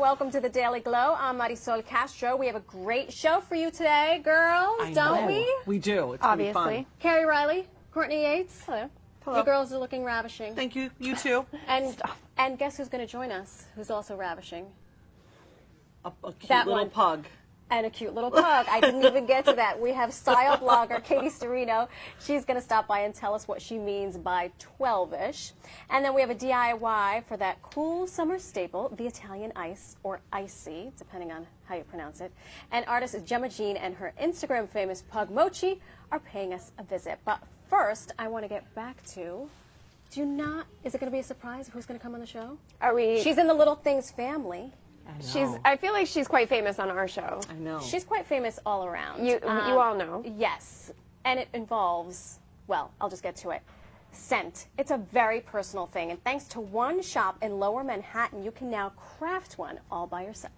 welcome to the Daily Glow. I'm Marisol Castro. We have a great show for you today, girls, don't we? We do. It's Obviously. gonna be fun. Carrie Riley, Courtney Yates. Hello. You girls are looking ravishing. Thank you. You too. And guess who's going to join us? Who's also ravishing? A cute That little one. pug. And a cute little pug. I didn't even get to that. We have style blogger Katie Storino. She's going to stop by and tell us what she means by 12-ish. And then we have a DIY for that cool summer staple, the Italian ice, or icy, depending on how you pronounce it. And artist Gemma Jean and her Instagram famous pug Mochi are paying us a visit. But first, I want to get back to, is it going to be a surprise of who's going to come on the show? Are we? She's in the Little Things family. I feel like she's quite famous on our show. I know. She's quite famous all around. You all know. Yes. And it involves, well, I'll just get to it. Scent. It's a very personal thing. And thanks to one shop in Lower Manhattan, you can now craft one all by yourself.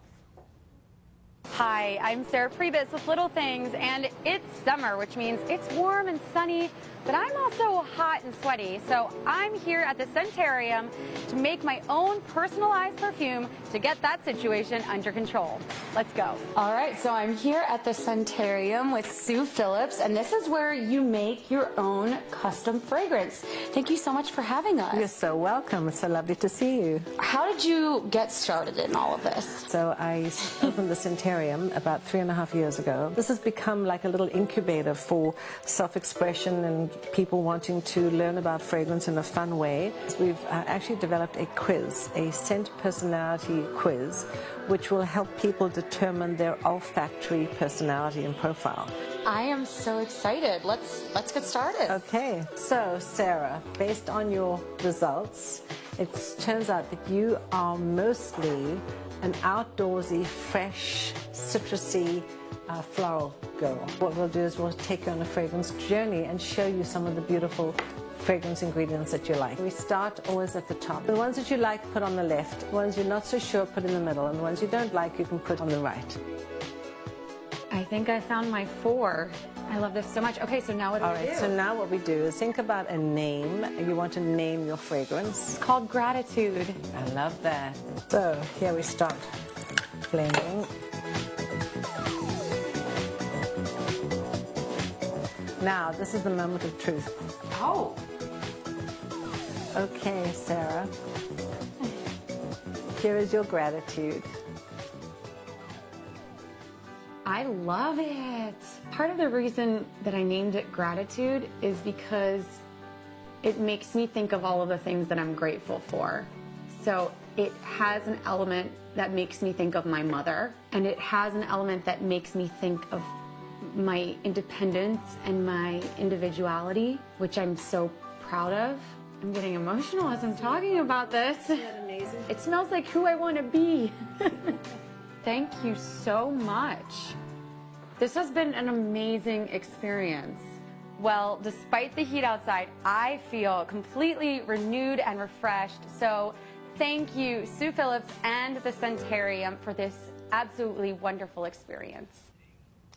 Hi, I'm Scenterprises with Little Things, and it's summer, which means it's warm and sunny, but I'm also hot and sweaty, so I'm here at the Scenterprises to make my own personalized perfume to get that situation under control. Let's go. All right, so I'm here at the Scenterprises with Sue Phillips, and this is where you make your own custom fragrance. Thank you so much for having us. You're so welcome. It's so lovely to see you. How did you get started in all of this? So I opened the Scenterprises about 3.5 years ago. This has become like a little incubator for self-expression and people wanting to learn about fragrance in a fun way. We've actually developed a quiz, a scent personality quiz, which will help people determine their olfactory personality and profile. I am so excited. Let's get started. Okay, so Sarah, based on your results, it turns out that you are mostly an outdoorsy, fresh, citrusy, floral girl. What we'll do is we'll take you on a fragrance journey and show you some of the beautiful fragrance ingredients that you like. We start always at the top. The ones that you like, put on the left. The ones you're not so sure, put in the middle. And the ones you don't like, you can put on the right. I think I found my 4. I love this so much. Okay, so now what do All we do? right, so now what we do is think about a name. You want to name your fragrance. It's called Gratitude. I love that. So here we start blending. Now, this is the moment of truth. Oh. Okay, Sarah. Here is your gratitude. I love it. Part of the reason that I named it Gratitude is because it makes me think of all of the things that I'm grateful for. So it has an element that makes me think of my mother, and it has an element that makes me think of my independence and my individuality, which I'm so proud of. I'm getting emotional as I'm talking about this. Isn't that amazing? It smells like who I want to be. Thank you so much. This has been an amazing experience. Well, despite the heat outside, I feel completely renewed and refreshed. So thank you, Sue Phillips and the Scenterprises for this absolutely wonderful experience.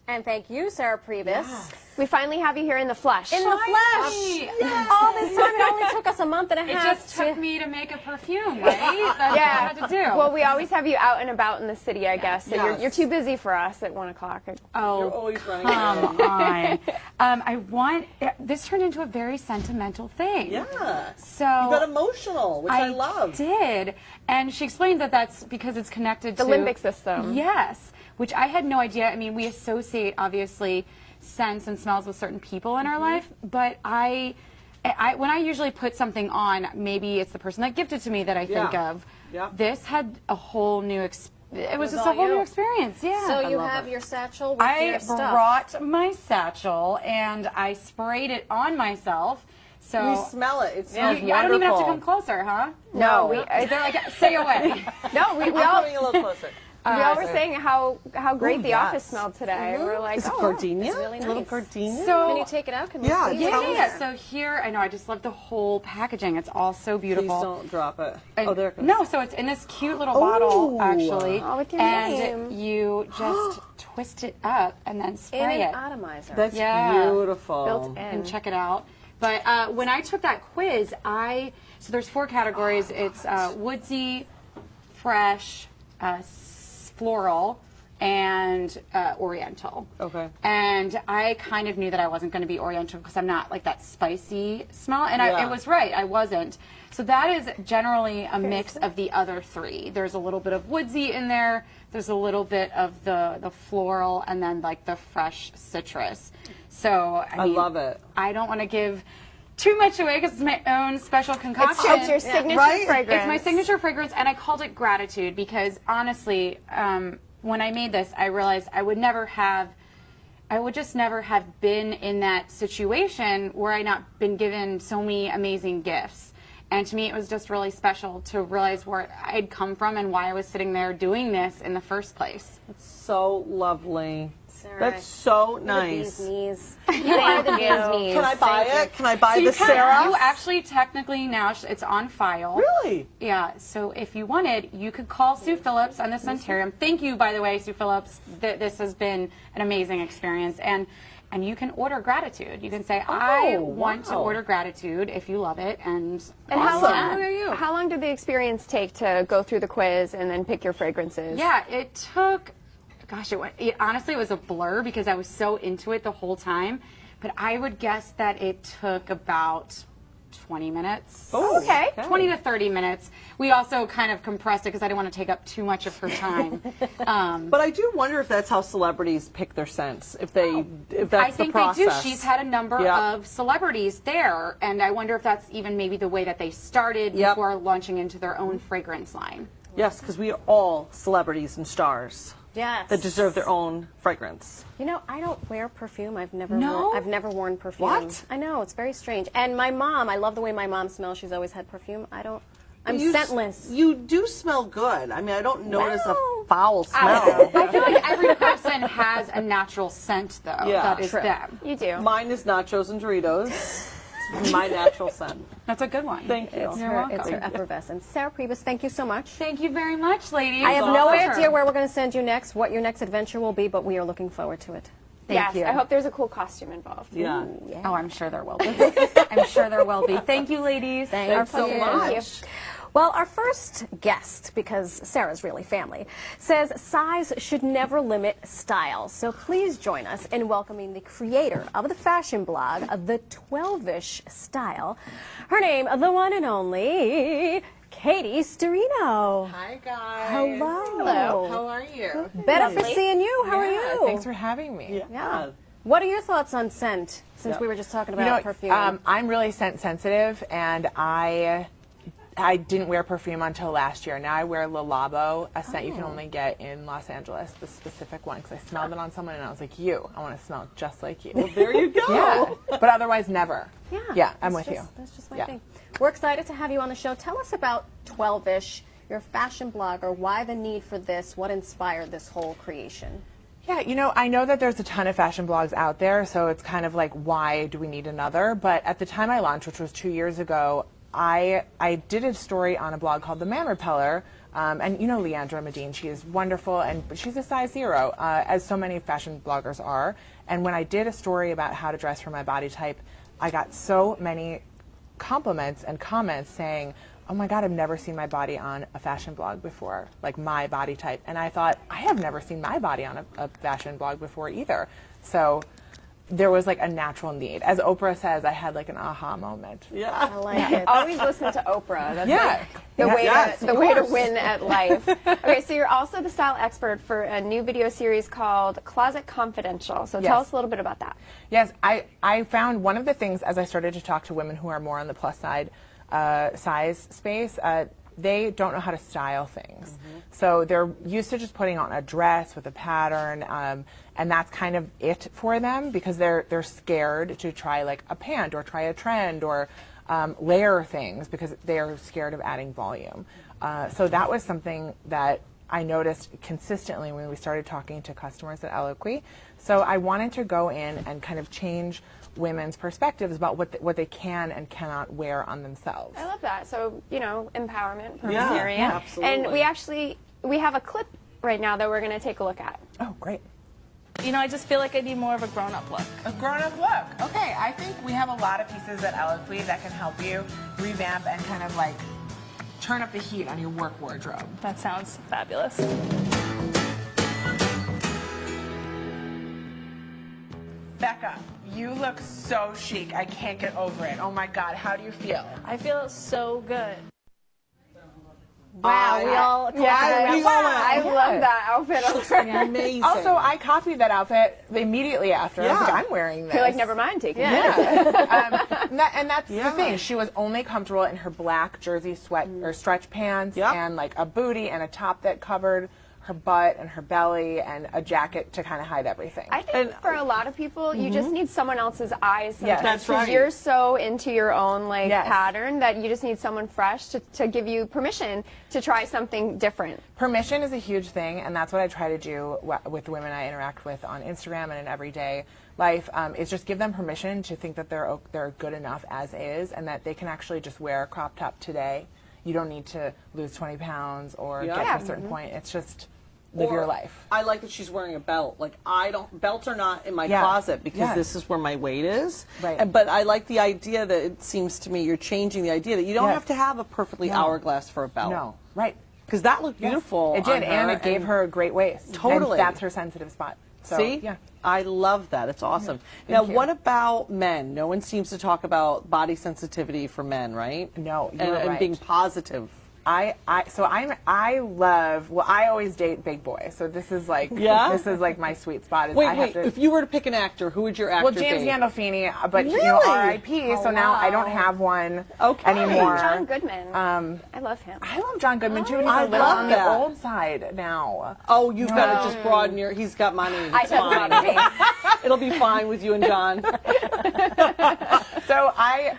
And thank you, Sarah Priebus. We finally have you here in the flesh. In the flesh! Yes. All this time, it only took us a month and a It half. just took me to make a perfume, right? That's what I had to do. Well, we always have you out and about in the city, I guess. So Yes. you're too busy for us at 1 o'clock. You're Oh, always running come around. on. This turned into a very sentimental thing. Yeah. So You got emotional, which I love. did. And she explained that that's because it's connected The to limbic system. Yes, which I had no idea. I mean, we associate, obviously, scents and smells with certain people in our life, but when I usually put something on, maybe it's the person that gifted to me that I think of. Yeah. This had a whole new it was just all a whole you. new experience. Yeah. So you love have it. your satchel with I your stuff. brought my satchel and I sprayed it on myself. So We smell it. It smells I don't even have to wonderful. come closer, huh? No, They're like, stay away. No, we I'm all coming a little closer. we all were saying how great the yes. office smelled today. We're like, Is it oh, gardenia? it's really A little nice. gardenia? Can you So take it out? Can we Yeah, see yeah. what's in there? So here, I know, I just love the whole packaging. It's all so Please beautiful. don't drop it. And- Oh, there it goes. No, so it's in this cute little bottle, actually. Oh, with your and name. you just twist it up and then In spray an it. atomizer. That's Yeah. beautiful. built And in. check it out. But when I took that quiz, so there's 4 categories. It's woodsy, fresh, floral and oriental. Okay. And I kind of knew that I wasn't going to be oriental because I'm not like that spicy smell. And Yeah. it was right, I wasn't. So that is generally a mix of the other three. There's a little bit of woodsy in there. There's a little bit of the floral and then like the fresh citrus. So I mean, love it. I don't want to give too much away because it's my own special concoction. It's your signature right? fragrance. It's my signature fragrance, and I called it Gratitude because honestly, when I made this, I realized I would just never have been in that situation where I not been given so many amazing gifts. And to me, it was just really special to realize where I'd come from and why I was sitting there doing this in the first place. So lovely. Sarah, That's so The nice. bee's knees. You are the bee's knees. Can I buy it? Can I buy the You Sarah? actually technically now it's on file. Really? Yeah, so if you wanted, you could call Sue Phillips on the Scenterium. Thank you, by the way, Sue Phillips. This has been an amazing experience. And you can order Gratitude. You can say, I want to wow. order Gratitude if you love it. And how Awesome. how long did the experience take to go through the quiz and then pick your fragrances? yeah, it took, gosh, it honestly was a blur because I was so into it the whole time. But I would guess that it took about 20 minutes. Oh, okay. 20 to 30 minutes. We also kind of compressed it because I didn't want to take up too much of her time. But I do wonder if that's how celebrities pick their scents. If that's I think the process. they do. She's had a number Yep. of celebrities there, and I wonder if that's even maybe the way that they started Yep. before launching into their own fragrance line. Yes, because we are all celebrities and stars Yes. that deserve their own fragrance. You know, I don't wear perfume. I've never No? I've never worn perfume. What? I know, it's very strange. And my mom, I love the way my mom smells. She's always had perfume. I'm You s- scentless. You do smell good. I mean, I don't notice Well, a foul smell. I feel like every person has a natural scent, though, Yeah. that is True. them. You do. Mine is nachos and Doritos. It's my natural scent. That's a good one. Thank you. It's You're her, welcome. it's her effervescence. Sarah Priebus, thank you so much. Thank you very much, ladies. I have no Pleasure. idea where we're going to send you next, what your next adventure will be, but we are looking forward to it. Yes, you. I hope there's a cool costume involved. Yeah. Oh, I'm sure there will be. I'm sure there will be. Thank you, ladies. Thanks so you. much. Well, our first guest, because Sarah's really family, says size should never limit style. So please join us in welcoming the creator of the fashion blog, The 12ish Style. Her name, the one and only Katie Storino. Hi guys. Hello. How are you? Better for seeing you. How are Yeah, you? Thanks for having me. Yeah. What are your thoughts on scent, since we were just talking about perfume? I'm really scent sensitive, and I didn't wear perfume until last year. Now I wear Le Labo, a scent you can only get in Los Angeles, the specific one, because I smelled it on someone and I was like, I want to smell just like you. There you go. Yeah, but otherwise never. Yeah, I'm that's with you. That's just my Yeah. thing. We're excited to have you on the show. Tell us about 12ish, your fashion blogger, why the need for this, what inspired this whole creation? Yeah, I know that there's a ton of fashion blogs out there, so it's kind of like, why do we need another? But at the time I launched, which was 2 years ago, I did a story on a blog called The Man Repeller, and you know Leandra Medine, she is wonderful, and she's a size 0, as so many fashion bloggers are. And when I did a story about how to dress for my body type, I got so many compliments and comments saying, oh my God, I've never seen my body on a fashion blog before, like my body type. And I thought, I have never seen my body on a fashion blog before either. So there was like a natural need. As Oprah says, I had like an aha moment. I Yeah. like it. Always listen to Oprah. That's Yeah. the way Yes, the of way to course. win at life. Okay, so you're also the style expert for a new video series called Closet Confidential. So tell Yes. us a little bit about that. Yes, I found one of the things as I started to talk to women who are more on the plus side size space, they don't know how to style things. So they're used to just putting on a dress with a pattern, and that's kind of it for them because they're scared to try like a pant or try a trend or layer things because they're scared of adding volume. So that was something that I noticed consistently when we started talking to customers at Eloquy. So I wanted to go in and kind of change women's perspectives about what they can and cannot wear on themselves. I love that. So, empowerment, purpose Yeah, area. absolutely. And we have a clip right now that we're going to take a look at. Oh, great. I just feel like I need more of a grown-up look. A grown-up look. Okay, I think we have a lot of pieces at Eloquy that can help you revamp and kind of like turn up the heat on your work wardrobe. That sounds fabulous. Becca, you look so chic. I can't get over it. Oh my God, how do you feel? I feel so good. Wow, we all I love that outfit. Amazing. Also, I copied that outfit immediately after. I was like, I'm wearing this. You're like, never mind, take it. And that's the thing. She was only comfortable in her black jersey sweat or stretch pants and like a booty and a top that covered her butt and her belly and a jacket to kind of hide everything. I think for a lot of people, you just need someone else's eyes sometimes. That's right. You're so into your own pattern that you just need someone fresh to give you permission to try something different. Permission is a huge thing, and that's what I try to do with women I interact with on Instagram and in everyday life, is just give them permission to think that they're good enough as is and that they can actually just wear a crop top today. You don't need to lose 20 pounds or get to a certain point. It's just live your life. I like that she's wearing a belt. Like, belts are not in my closet because this is where my weight is. Right. But I like the idea that it seems to me you're changing the idea that you don't have to have a perfectly hourglass for a belt. No, right. Because that looked beautiful. It did, and it gave her a great waist. Totally. And that's her sensitive spot. So, See? Yeah. I love that. It's awesome. Now, what about men? No one seems to talk about body sensitivity for men, right? No, you're and right. being positive. I love, well, I always date big boys, so this is like this is like my sweet spot. Is Wait, if you were to pick an actor, who would your actor be? Well, James Gandolfini, but Really? you know, R.I.P. So now I don't have one anymore. John Goodman. I love him. I love John Goodman too, and he's I a little love on that. the old side now. Oh, you've got to just broaden your. He's got money. It's have fine. money. It'll be fine with you and John. So I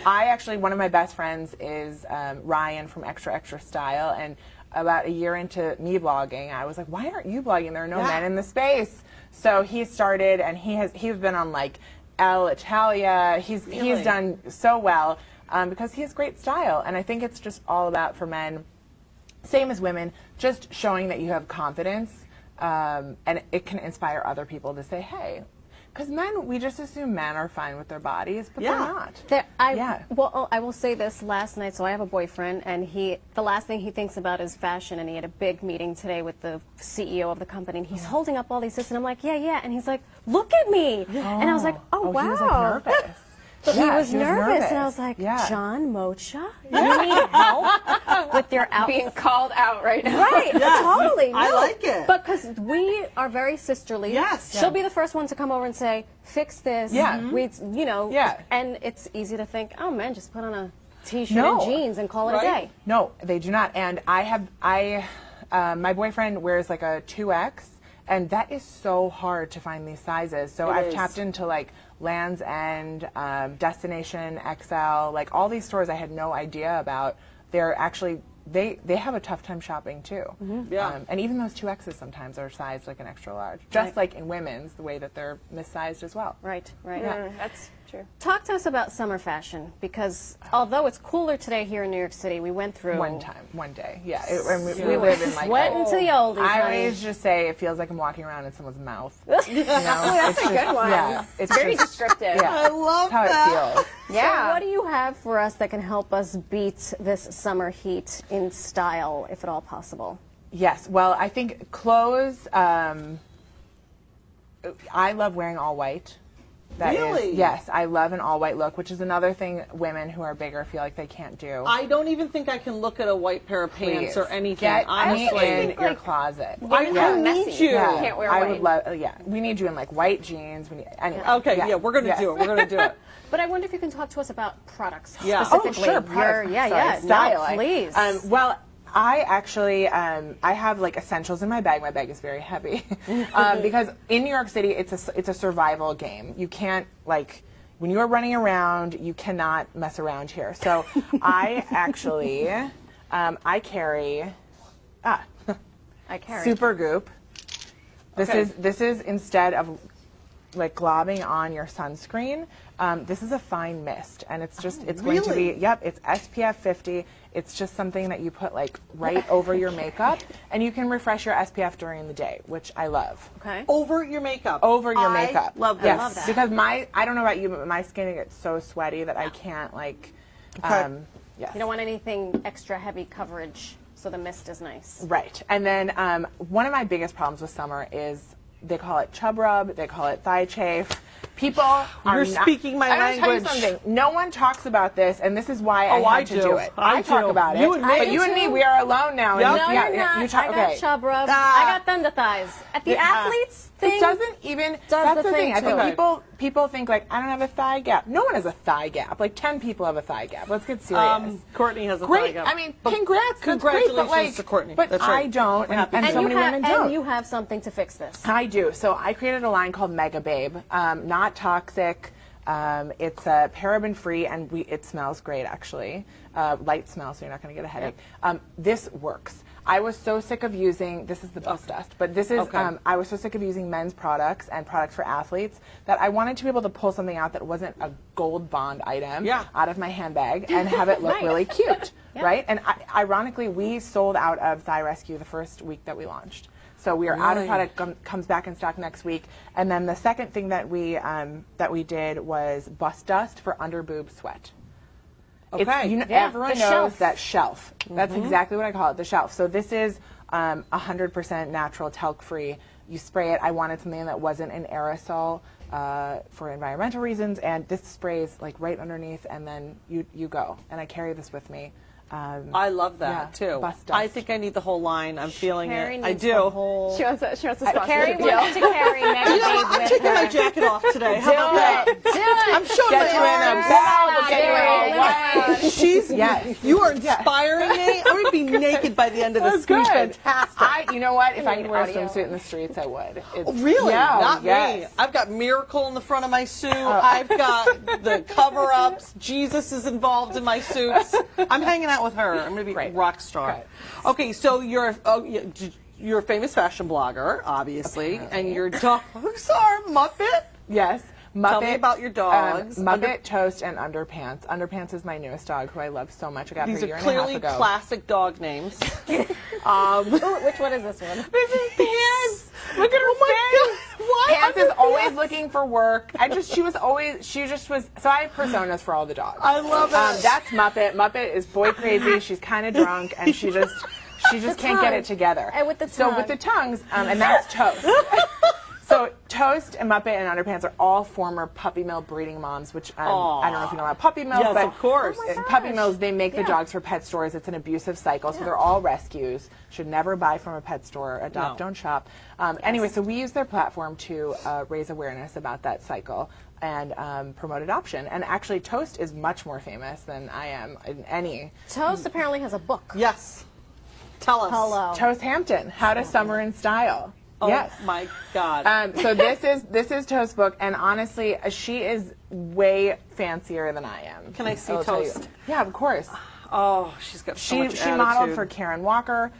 actually, one of my best friends is Ryan from Extra Extra Style, and about a year into me blogging, I was like, why aren't you blogging? There are no men in the space. So he started, and he's been on like Elle Italia. He's done so well because he has great style, and I think it's just all about, for men, same as women, just showing that you have confidence, and it can inspire other people to say, hey. Because men, we just assume men are fine with their bodies, but they're not. Well, I will say this. Last night, so I have a boyfriend, and the last thing he thinks about is fashion, and he had a big meeting today with the CEO of the company, and he's holding up all these lists, and I'm like, yeah, and he's like, look at me, and I was like, oh wow. He was like nervous. He was nervous, and I was like, John Mocha, you need help with your outfit. Being called out right now. Right, totally. No. I like it. But because we are very sisterly. Yes. She'll be the first one to come over and say, fix this. Yeah. We, and it's easy to think, oh, man, just put on a T-shirt and jeans and call it a day. No, they do not. And my boyfriend wears like a 2X, and that is so hard to find these sizes. So I've tapped into like Land's End, Destination XL, like all these stores I had no idea about. They're actually, they have a tough time shopping too. And even those 2Xs sometimes are sized like an extra large. Just like in women's, the way that they're missized as well. Right. That's true. Talk to us about summer fashion, because although it's cooler today here in New York City, we went through one day. Yeah, and we live in like sweating to the oldies. I honey. always just say it feels like I'm walking around in someone's mouth. You know? That's a good one. Yeah, it's Very descriptive. Yeah, I love that's how it feels. So what do you have for us that can help us beat this summer heat in style, if at all possible? Yes, well, I think clothes, I love wearing all white. Really? Yes, I love an all-white look, which is another thing women who are bigger feel like they can't do. I don't even think I can look at a white pair of pants or anything. Get honestly, me in your closet. I need you. You can't wear white. I would love. We need you in like white jeans. Anyway. Okay, we're gonna do it. We're gonna do it. But I wonder if you can talk to us about products Oh, specifically. sure. Products. Style, please. Well, I actually, I have like essentials in my bag. My bag is very heavy because in New York City, it's a survival game. You can't when you are running around, you cannot mess around here. So I actually, I carry Supergoop. This is instead of like globbing on your sunscreen. This is a fine mist, and it's just it's going to be it's SPF 50. It's just something that you put like right over your makeup, and you can refresh your SPF during the day, which I love. Okay. Over your makeup. Over your makeup. Love that. Yes, love that. because I don't know about you, but my skin gets so sweaty that I can't Yes. You don't want anything extra heavy coverage, so the mist is nice. Right. And then one of my biggest problems with summer is they call it chub rub, they call it thigh chafe. People are You're not, speaking my I'm gonna language. tell you something. No one talks about this, and this is why Oh, I I had to do. do it. I talk do. about it. You and me. But you and me, we are alone now. Yep. And No, yeah, you're not. You talk, I got okay. chub rub. Ah. I got thunder thighs. At the Yeah. athletes thing, It doesn't even. does That's the the thing. thing, I think too. people think like I don't have a thigh gap. No one has a thigh gap. Like 10 people have a thigh gap. Let's get serious. Courtney has a thigh Great. gap. I mean, congrats. Congratulations that's great, but like, to Courtney. But That's I right. don't, We're happy and for so you. many women don't. and you have something to fix this. I do. So I created a line called Mega Babe. Not toxic. It's paraben-free, and it smells great, actually. Light smell, so you're not going to get a headache. This works. I was so sick of using, this is the Bust Dust, but this is, Okay. I was so sick of using men's products and products for athletes that I wanted to be able to pull something out that wasn't a gold bond item out of my handbag and have it look really cute, right? And ironically, we sold out of Thigh Rescue the first week that we launched. So we are out of product, comes back in stock next week. And then the second thing that we did was Bust Dust for under boob sweat. Okay. Everyone the knows shelf. that shelf. That's exactly what I call it, the shelf. So this is 100% natural, talc-free. You spray it. I wanted something that wasn't an aerosol for environmental reasons, and this sprays like right underneath, and then you go. And I carry this with me. I love that too. Bust I Dust. think I need the whole line. I'm feeling Carrie it. I needs do. the whole. She wants a sponsorship Carrie deal. wants to carry Mega You know what? Babe I'm with taking my her. jacket off today. How about that? Do it. I'm showing Get my you in a arms. bag, Not get you all doing white. She's Yes. You are inspiring me. I'm going to be naked by the end of this That's speech. good. Fantastic. You know what? If I could wear a audio. swimsuit in the streets, I would. Really? Yeah, Not me. yes. I've got Miracle in the front of my suit. I've got the cover-ups. Jesus is involved in my suits. I'm hanging out with her. I'm going to be a rock star. Right. Okay, so you're a famous fashion blogger, obviously, and your dogs are Muppet. Yes. Muppet, Tell me about your dogs. Muppet, Toast, and Underpants. Underpants is my newest dog, who I love so much. I got These her a are year clearly and a half ago. classic dog names. Ooh, which one is this one? This is Pants. Look at her face. Why Pants is Underpants? always looking for work. She just was. So I have personas for all the dogs. I love it. That's Muppet. Muppet is boy crazy. She's kind of drunk, and she just can't get it together. And with the So tongue. with the tongues, and that's Toast. So Toast and Muppet and Underpants are all former Puppy Mill breeding moms, which I don't know if you know about Puppy Mills, Yes, but of course. Puppy Mills, they make the dogs for pet stores. It's an abusive cycle, so they're all rescues. Should never buy from a pet store. Adopt, don't shop. Anyway, so we use their platform to raise awareness about that cycle and promote adoption. And actually, Toast is much more famous than I am in any. Toast apparently has a book. Yes. Tell us. Hello. Toast Hampton, How to Summer in Style. Oh Yes. my God. So this is Toast's book, and honestly, she is way fancier than I am. Can I see will tell you. Toast? Yeah, of course. Oh, she's got so much She modeled attitude. for Karen Walker.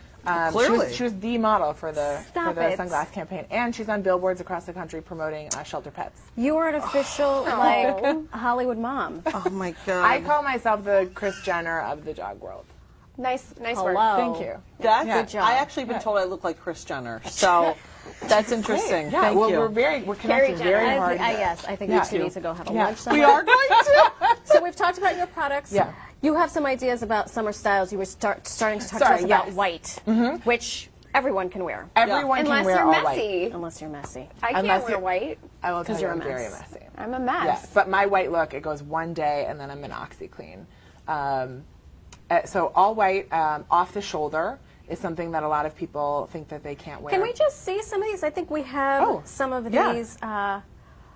Clearly. She was the model for the Stop it. Sunglass campaign, and she's on billboards across the country promoting shelter pets. You are an official, like, Hollywood mom. Oh my God. I call myself the Kris Jenner of the dog world. Nice work. Hello. Thank you. That's Good job. I actually been told I look like Kris Jenner, so that's interesting. Yeah, Thank well, you. we're connected very hard. Yes, I think we two need to go have a lunch we somewhere. are going to. So we've talked about your products. Yeah. You have some ideas about summer styles. You were starting to talk to Sorry, us about yes. white, which everyone can wear, Everyone can Unless wear you're all white. messy. unless you're messy. I can't Unless wear you're- white. I will tell you, you're a I'm very mess. messy. I'm a mess. Yes, but my white look, it goes one day and then I'm in OxyClean. So all white, off the shoulder is something that a lot of people think that they can't wear. Can we just see some of these? I think we have Oh, some of yeah. these.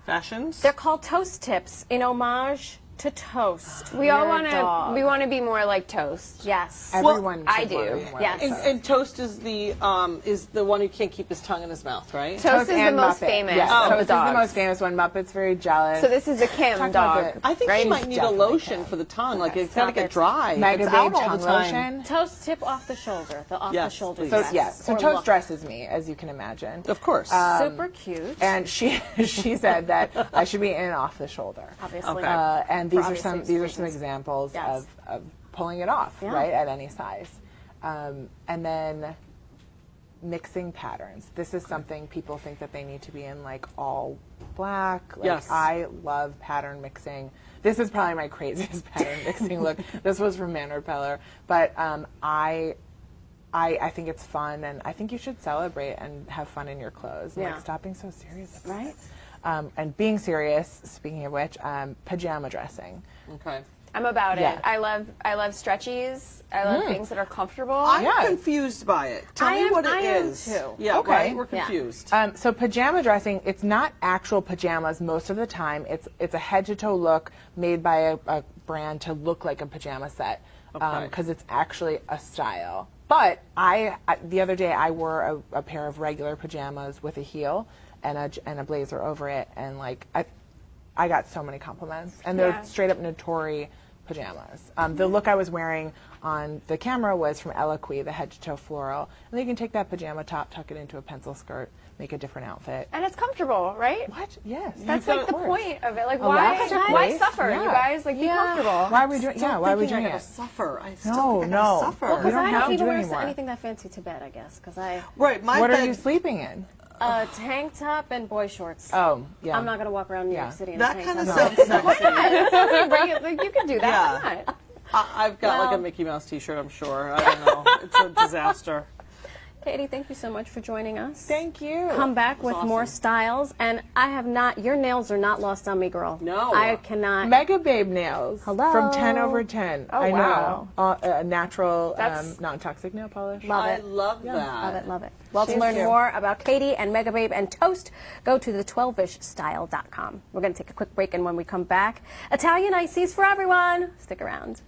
Fashions. They're called Toast Tips in homage to Toast. We all Your want dog. to be more like Toast. Yes. Everyone I should wear do. more Yes. like that. And Toast is the one who can't keep his tongue in his mouth, right? Toast is the and most Muppet. famous Yes, of Toast the is the dogs. most famous one. Muppet's very jealous. So this is a Kim Talk about dog. the- I think right? she might need a definitely lotion can. for the tongue. Like it's Stop got to get it. dry. Mega it's Babe out all tongue the time. lotion. Toast tip off the shoulder, the off the Yes, shoulder please. So dress. yes, so or Toast look. dresses me, as you can imagine. Of course. Super cute. And she said that I should be in and off the shoulder. Obviously. Okay. And For these are obvious some reasons. examples Yes. of pulling it off, Yeah. right, at any size. And then mixing patterns. This is something people think that they need to be in like all black. Like, Yes. I love pattern mixing. This is probably my craziest pattern mixing look. This was from Man Repeller, but I think it's fun, and I think you should celebrate and have fun in your clothes. And, Yeah. like, stop being so serious about Right. it. And being serious, speaking of which, pajama dressing. Okay. I'm about Yeah. it. I love stretchies. I love things that are comfortable. I'm Yeah. confused by it. Tell I me am- what it I am is. too. Yeah, Okay. right? We're Yeah. confused. So pajama dressing, it's not actual pajamas most of the time. It's a head-to-toe look made by a brand to look like a pajama set, Okay. because it's actually a style. But the other day I wore a pair of regular pajamas with a heel and a blazer over it, and like I got so many compliments, and they're Yeah. straight up Notori pajamas. The look I was wearing on the camera was from Eloquii, the head-to-toe floral, and then you can take that pajama top, tuck it into a pencil skirt, make a different outfit. And it's comfortable, right? What? Yes. That's like the point of it. Like, Elastic why waist? suffer, Yeah. you guys? Like, be comfortable. Why are we doing? Yeah. Why are we Thinking doing I gotta it? suffer. I still No, think I gotta no. suffer. Well, Because We don't I have don't to even do wear anymore. anything that fancy to bed, I guess, because I Right, my What bed. are you sleeping in? tank top and boy shorts. Oh, yeah. I'm not gonna walk around New York Yeah. City in That a tank kind of top. sounds sexy. Like, you can do that. Why not? I've got like a Mickey Mouse T-shirt. I'm sure. I don't know. It's a disaster. Katie, thank you so much for joining us. Thank you. Come back with awesome. more styles, and I have not. Your nails are not lost on me, girl. No. I cannot. Mega Babe nails. Hello. From 10 over 10. Oh, I wow. know. A natural, That's- non-toxic nail polish. Love I it. love that. Love it, love it. Well, to Thank learn you. more about Katie and Mega Babe and Toast, go to the12ishstyle.com. We're going to take a quick break, and when we come back, Italian ices for everyone. Stick around.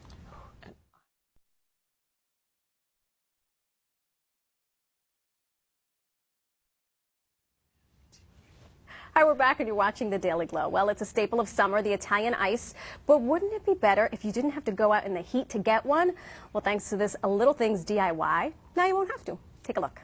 Hi, we're back and you're watching The Daily Glow. Well, it's a staple of summer, the Italian ice, but wouldn't it be better if you didn't have to go out in the heat to get one? Well, thanks to this Little Things DIY, now you won't have to. Take a look.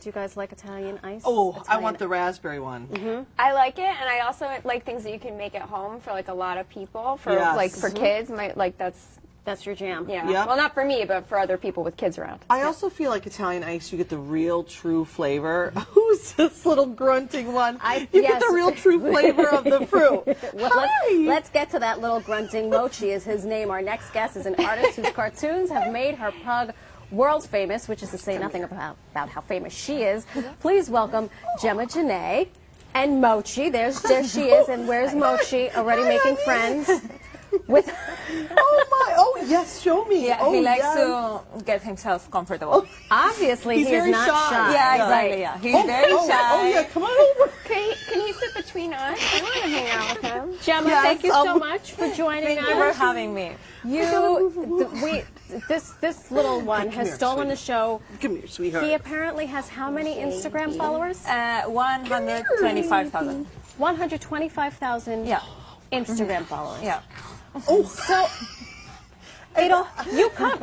Do you guys like Italian ice? Oh, I Italian- want the raspberry one. I like it, and I also like things that you can make at home for like a lot of people. For Yes. like for kids, That's your jam. yeah. Yep. Well, not for me, but for other people with kids around. I also feel like Italian ice, you get the real true flavor. Who's this little grunting one? You get the yes. real true flavor of the fruit. Well, let's get to that little grunting. Mochi is his name. Our next guest is an artist whose cartoons have made her pug world famous, which is to say nothing about how famous she is. Please welcome Gemma Janae and Mochi. There she is, and where's Mochi? Already making friends with. Oh my! Oh yes, show me. Yeah, oh, he likes yes. to get himself comfortable. Obviously, He's he is very not shy. shy. Yeah, Right. exactly. Yeah, he's very shy. Oh yeah, come on over. Can he sit between us? I want to hang out with him. Gemma, Yes, thank you so much for joining Thank you for us. having me. This little one has here, stolen the sweetie. show. Come here, sweetheart. He apparently has how many Instagram followers? 125,000. 125,000 Yeah. Instagram followers. Yeah. So, Adolf, you come.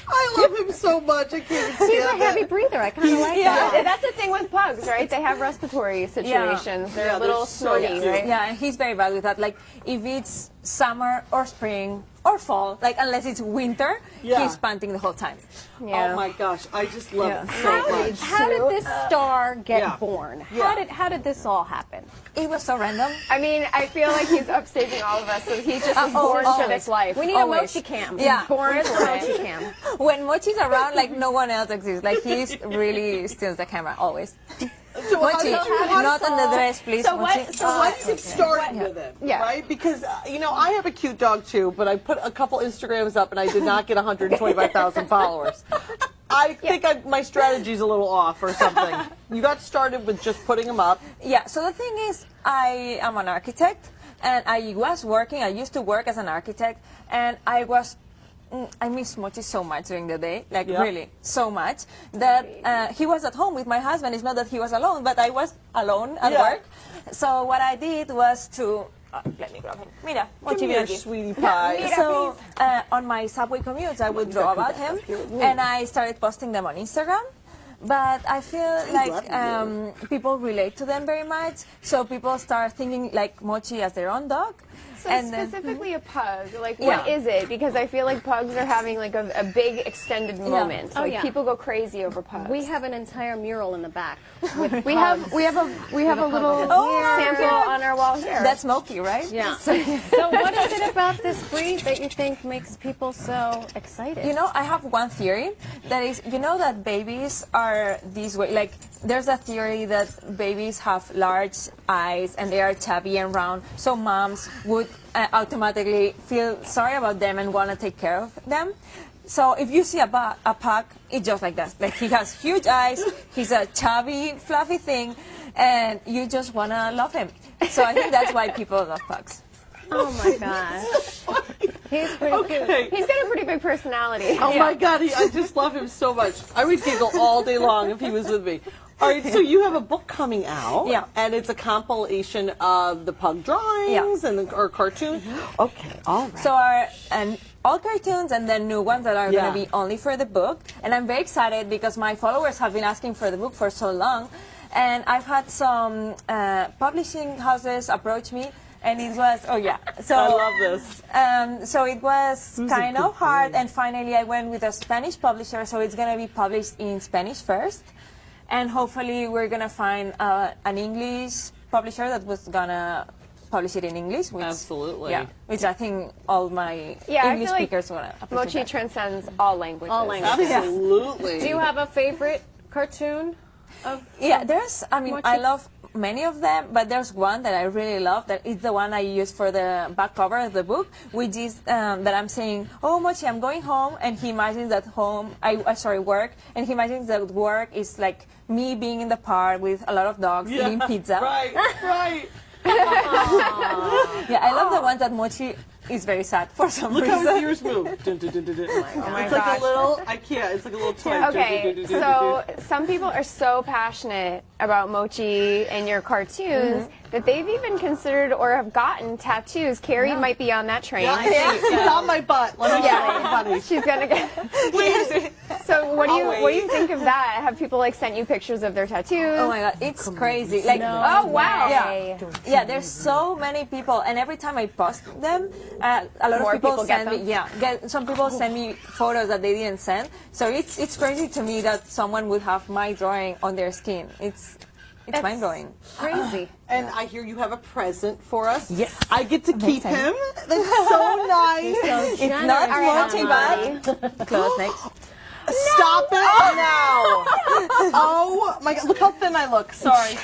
I love him so much. I can't even He's a stand heavy it. breather. I kind of like Yeah, that. that's the thing with pugs, right? They have respiratory situations. They're Yeah, a little they're so snorty, cute. right? Yeah, and he's very bad with that. Like, if it's summer or spring or fall, like, unless it's winter, Yeah. he's panting the whole time. Yeah. Oh my gosh, I just love Yeah. it so much. How did this star get Yeah. born? Yeah. How did this all happen? It was so random. I mean, I feel like he's upstaging all of us, so he's just born to this life. We need Always. a mochi cam. Yeah. born Where's the for mochi it. cam? When Mochi's around, like, no one else exists. Like, he's really steals the camera, always. So how Mochi, did you- not on the dress, please, So Mochi. what? So why did you start with it? Yeah. Right? Because, you know, I have a cute dog too, but I put a couple Instagrams up and I did not get 125,000 followers. I think my strategy's a little off or something. You got started with just putting them up. Yeah, so the thing is, I am an architect, and I used to work as an architect, and I miss Mochi so much during the day, like Yeah. really so much, that he was at home with my husband. It's not that he was alone, but I was alone at Yeah. work. So what I did was to, let me grab him. Mira, Mochi, Give me ven your aquí. sweetie pie. So on my subway commutes, I would draw about him, and I started posting them on Instagram. But I feel like people relate to them very much, so people start thinking like Mochi as their own dog. So And then- specifically a pug, like Yeah. what is it? Because I feel like pugs are having like a big extended moment. Oh, Like yeah. people go crazy over pugs. We have an entire mural in the back. we have a little sample on our wall here. That's Smokey, right? Yeah. So what is it about this breed that you think makes people so excited? You know, I have one theory that is, you know that babies are this way. Like, there's a theory that babies have large eyes and they are chubby and round, so moms would automatically feel sorry about them and want to take care of them. So if you see a pug, it's just like that. Like, he has huge eyes, he's a chubby, fluffy thing, and you just want to love him. So I think that's why people love pugs. Oh my gosh. He's pretty cute. Okay. He's got a pretty big personality. Oh my God, I just love him so much. I would giggle all day long if he was with me. All right, so you have a book coming out, Yeah. and it's a compilation of the pug drawings and or cartoons. Okay, all right. So all cartoons and then new ones that are Yeah. going to be only for the book. And I'm very excited because my followers have been asking for the book for so long. And I've had some publishing houses approach me. And it was, so I love this. So it was kind of hard, and finally I went with a Spanish publisher, so it's going to be published in Spanish first. And hopefully we're going to find an English publisher that was going to publish it in English. Which, Absolutely. Yeah, which I think all my Yeah, I English feel like speakers want to appreciate Mochi that. transcends all languages. All languages. Absolutely. Do you have a favorite cartoon? Yeah, I Mochi? I love many of them, but there's one that I really love that is the one I use for the back cover of the book, which is that I'm saying, oh, Mochi, I'm going home, and he imagines that work, and he imagines that work is like me being in the park with a lot of dogs eating pizza. Right, right. Yeah, I love the ones that Mochi is very sad for some Look reason. how his ears move. Dun, dun, dun, dun, dun. It's like a little, it's like a little toy. Okay, so some people are so passionate about Mochi and your cartoons that they've even considered or have gotten tattoos. Carrie might be on that train. It's on my butt. Let me show everybody. She's gonna get. So what do you think of that? Have people like sent you pictures of their tattoos? Oh my god, it's crazy. Like, Oh wow! yeah, there's so many people, and every time I post them, a lot More of people people get send them? me. Some people send me photos that they didn't send. So it's crazy to me that someone would have my drawing on their skin. It's mind blowing. Crazy. And I hear you have a present for us. Yes. I get to keep him. That's so nice. It's not Mochi, but close next. Stop it now. Oh my God, look how thin I look. Sorry.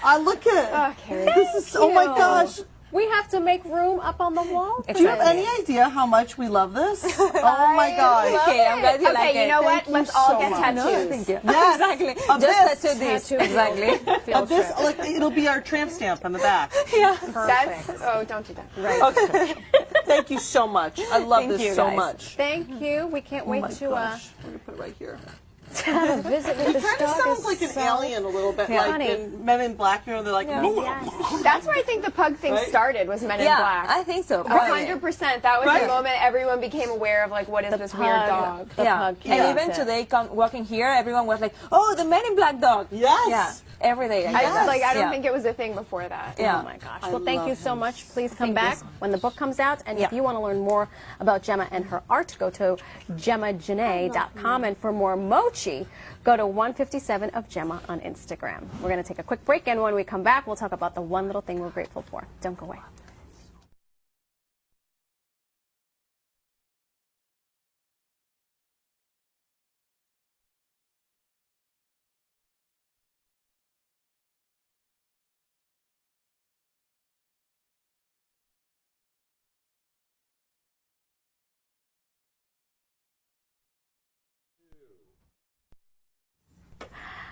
I look at Okay. this is, oh my gosh. We have to make room up on the wall. Do you have any idea how much we love this? Oh my God. Okay, I'm glad you like it. Okay, you know what? Thank you Let's all so get much. tattoos. Thank you. Yes. Exactly. Of Just this. tattoo this. Tattoo. Exactly. Of this, like, it'll be our tramp stamp on the back. Don't do that. Okay. Thank you so much. I love Thank this you, so guys. much. Thank you. We can't Oh wait my to gosh. I'm gonna put it right here. Have a visit with this Kind of dog sounds is like an so alien a little bit, Yeah. like Funny. in Men in Black. You know, they're like, That's where I think the pug thing Right? started, was Men in Yeah, Black. I think so. 100%. That was Right. the moment everyone became aware of, like, what is this weird dog? The Yeah, pug and came even to- today, walking here, everyone was like, "Oh, the Men in Black dog." Yes. Yeah, every day. I don't Yeah. think it was a thing before that. Yeah. Oh my gosh. Well, thank you so much. Please come Thank back you. when the book comes out. And if Yeah. you want to learn more about Gemma and her art, go to GemmaJanae.com. And for more mochi, go to 157 of Gemma on Instagram. We're going to take a quick break, and when we come back, we'll talk about the one little thing we're grateful for. Don't go away.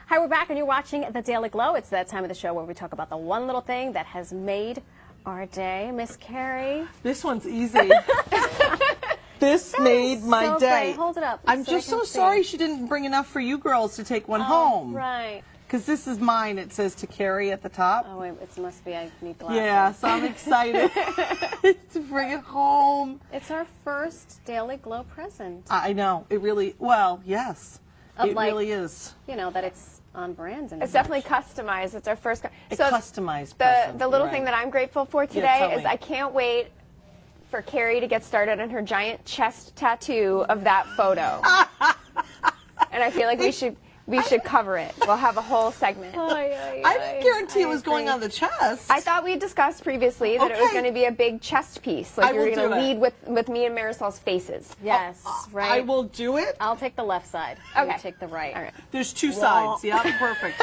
Hi, we're back, and you're watching The Daily Glow. It's that time of the show where we talk about the one little thing that has made our day. Miss Carrie. This one's easy. This made my so day. great. Hold it up I'm so I just can so see. sorry she didn't bring enough for you girls to take one home. Right. Because this is mine. It says to carry at the top. Oh, wait, it must be I need glasses. Yeah, so I'm excited to bring it home. It's our first Daily Glow present. I know. It really, well, yes. Of, It like, really is. You know, that it's on brand. And It's definitely customized. It's our first. A customized the present, the little you're thing right. that I'm grateful for tell today is me. I can't wait for Carrie to get started on her giant chest tattoo of that photo. And I feel like we should cover it. We'll have a whole segment. I didn't guarantee it was going on the chest. I thought we discussed previously that it was Okay. going to be a big chest piece. Like I you were will going to do lead with me and Marisol's faces. Yes, right. I will do it. I'll take the left side. Okay. You take the right. All right. There's two sides. Yeah, perfect.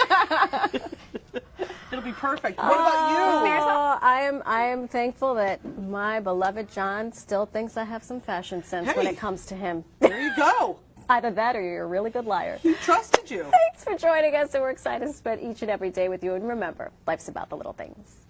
It'll be perfect. What about you? Marisol? I am thankful that my beloved John still thinks I have some fashion sense when Hey. it comes to him. There you go. Either that or you're a really good liar. He trusted you. Thanks for joining us, and we're excited to spend each and every day with you. And remember, life's about the little things.